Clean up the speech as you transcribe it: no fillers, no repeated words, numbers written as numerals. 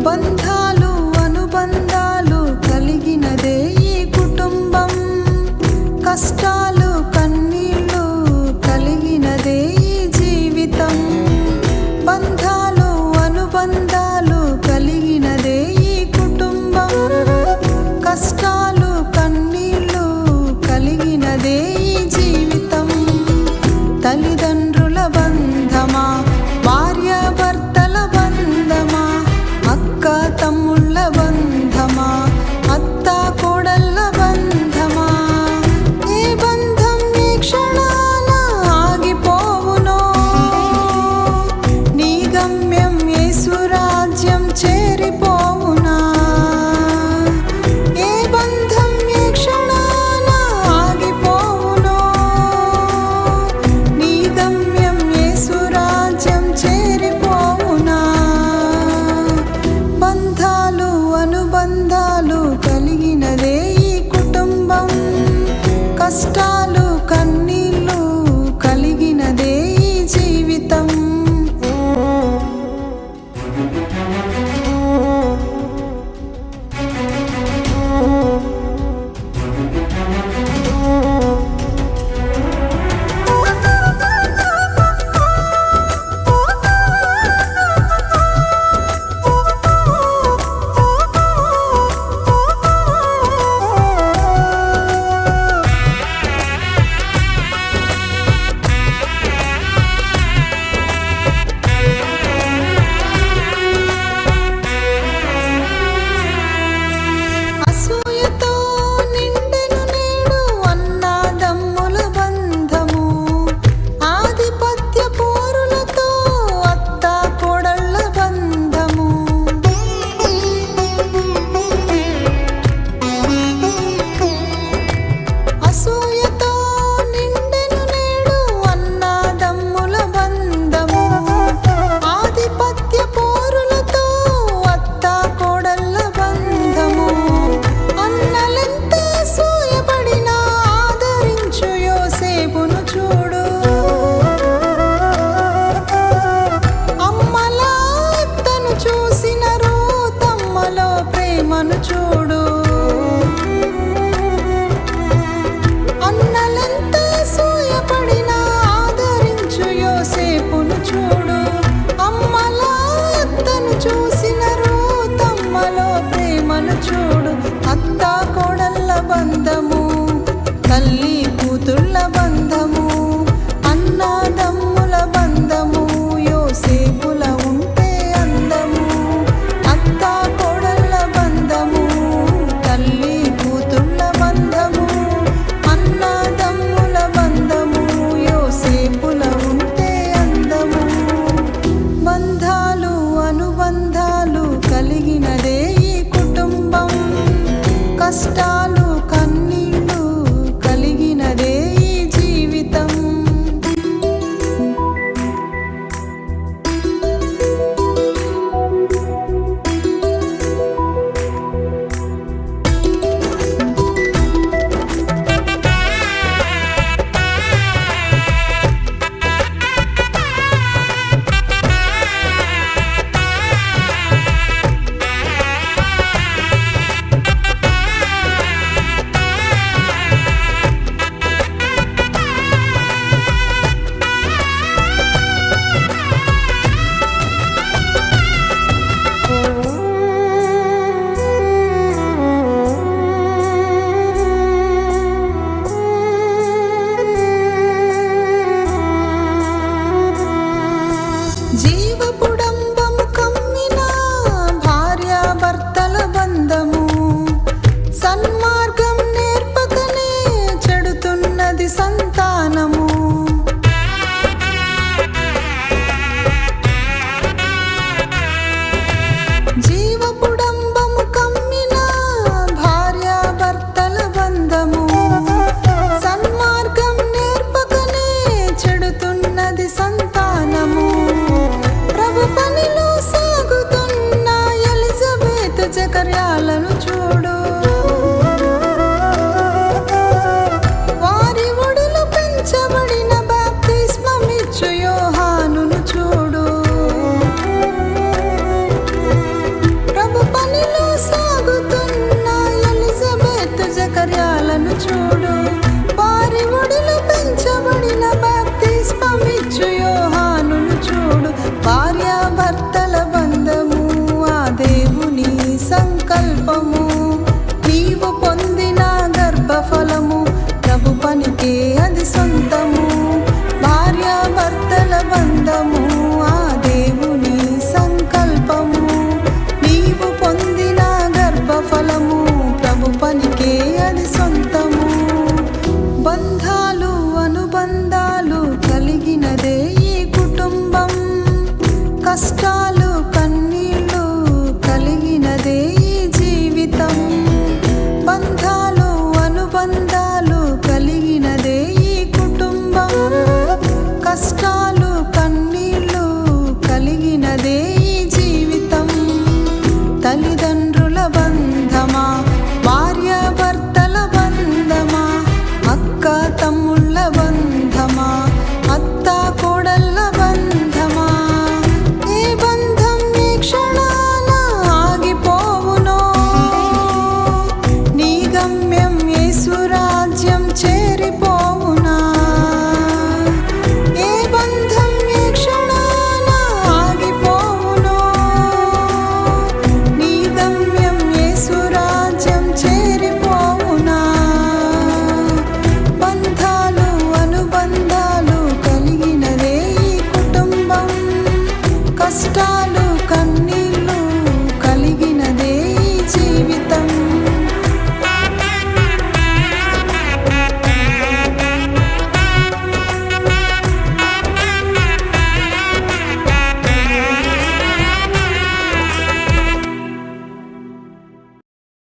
బంధాలు అనుబంధాలు కలిగినదే ఈ కుటుంబం. కష్టాలు కన్నీళ్ళు కలిగినదే ఈ జీవితం. బంధాలు అనుబంధాలు కలిగినదే ఈ కుటుంబం. కష్టాలు కన్నీళ్ళు కలిగినదే ఈ జీవితం. తల్లిదండ్రుల బంధమా, భార్యాభర్తల బంధమా, అక్క తమ్ముళ్ళ బంధమా, అత్త కోడళ్ళ బంధమా, ఏ బంధం ఈ క్షణాన ఆగిపోవునో. నీ గమ్యం యేసు రాజ్యం చేరిపోవునా. ఏ బంధం ఈ క్షణాన ఆగిపోవునో. నీ గమ్యం యేసు రాజ్యం చేరిపోవునా. బంధాలు అనుబంధాలు కలిగినదే ఈ కుటుంబం. కష్టాలు కన్నీళ్ళు కలిగినదే ఈ జీవితం. అసూయతో నిండెను నేడు అన్నదమ్ముల బంధము. ఆధిపత్య పోరులతో అత్త కోడళ్ళ బంధము. అసూయతో నిండెను నేడు అన్నదమ్ముల బంధము. ఆధిపత్య పోరులతో అత్త కోడళ్ళ బంధము. అన్నలెంత అసూయపడినా ఆదరించు యోసేపును చూడు. అమ్మలా అత్తను చూసిన రూతమ్మలో ప్రేమను చూడు. అన్నలెంత అసూయపడినా ఆదరించు యోసేపును చూడు. అమ్మలా అత్తను చూసిన రూతమ్మలో ప్రేమను చూడు.